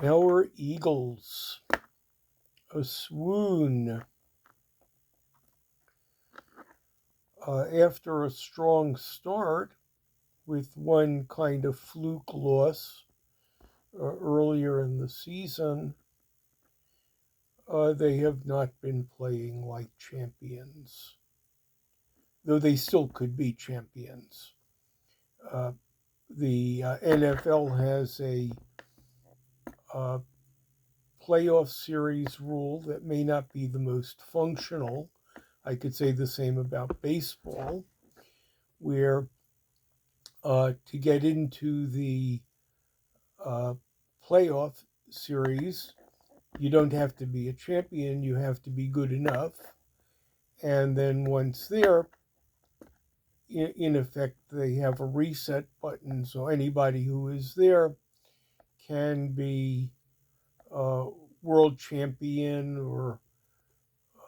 Our Eagles, a swoon. After a strong start with one kind of fluke loss earlier in the season, they have not been playing like champions, though they still could be champions. Uh, the NFL has a uh, playoff series rule that may not be the most functional. I could say the same about baseball, where to get into the uh, playoff series, you don't have to be a champion, you have to be good enough. And then once there, in effect, they have a reset button, so anybody who is there can be uh, world champion or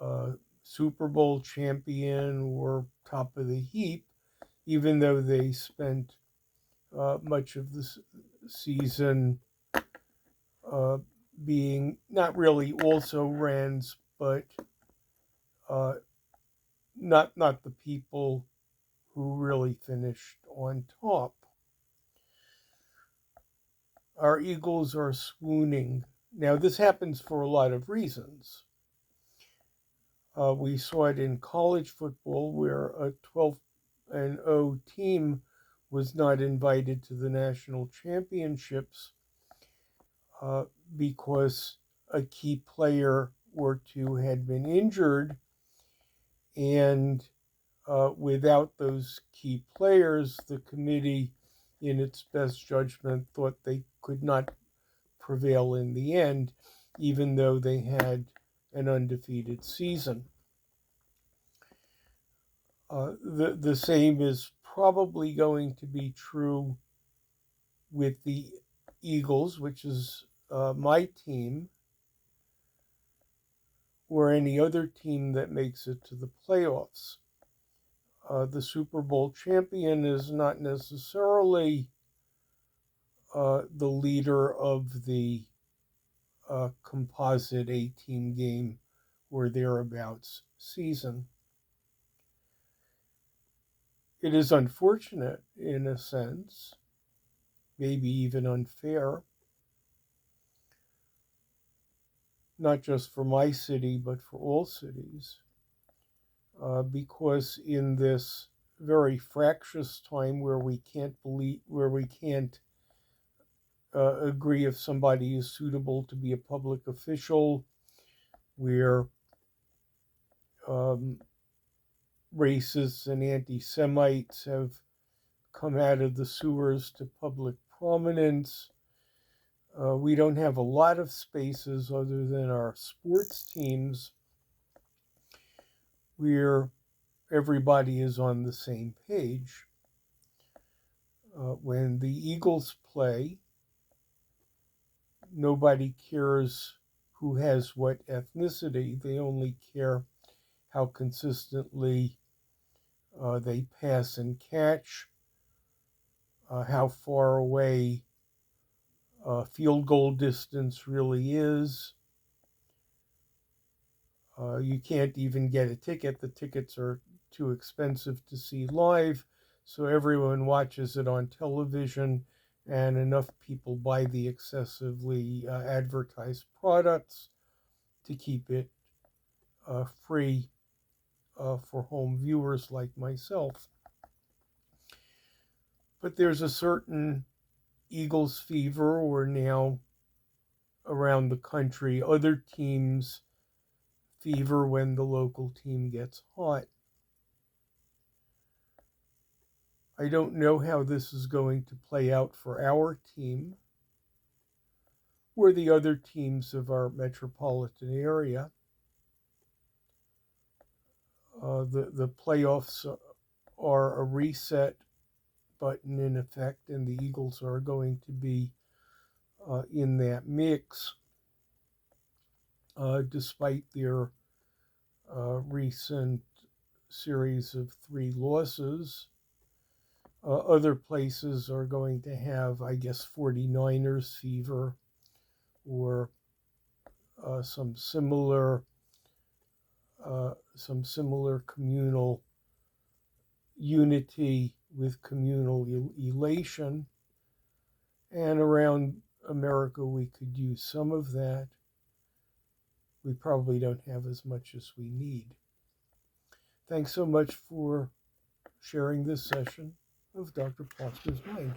uh, Super Bowl champion or top of the heap, even though they spent much of the season uh, being not really also rans, but uh, not the people who really finished on top. Our Eagles are swooning. Now, this happens for a lot of reasons. We saw it in college football where a 12 and 0 team was not invited to the national championships uh, because a key player or two had been injured, and without those key players, the committee, in its best judgment, thought they could not prevail in the end, even though they had an undefeated season. The same is probably going to be true with the Eagles, which is my team, or any other team that makes it to the playoffs. The Super Bowl champion is not necessarily the leader of the composite 18 game or thereabouts season. It is unfortunate in a sense, maybe even unfair, not just for my city, but for all cities, because in this very fractious time where we can't agree if somebody is suitable to be a public official, where um, racists and anti Semites have come out of the sewers to public prominence. We don't have a lot of spaces other than our sports teams where everybody is on the same page. When the Eagles play, nobody cares who has what ethnicity. They only care how consistently they pass and catch, how far away field goal distance really is. You can't even get a ticket. The tickets are too expensive to see live, so everyone watches it on television, and enough people buy the excessively advertised products to keep it free for home viewers like myself. But there's a certain Eagles fever, or now around the country, other teams fever when the local team gets hot. I don't know how this is going to play out for our team or the other teams of our metropolitan area. The playoffs are a reset button in effect, and the Eagles are going to be in that mix, despite their recent series of three losses. Other places are going to have, I guess, 49ers fever or some similar communal unity with communal elation. And around America, we could use some of that. We probably don't have as much as we need. Thanks so much for sharing this session of Dr. Plotzker's Mind.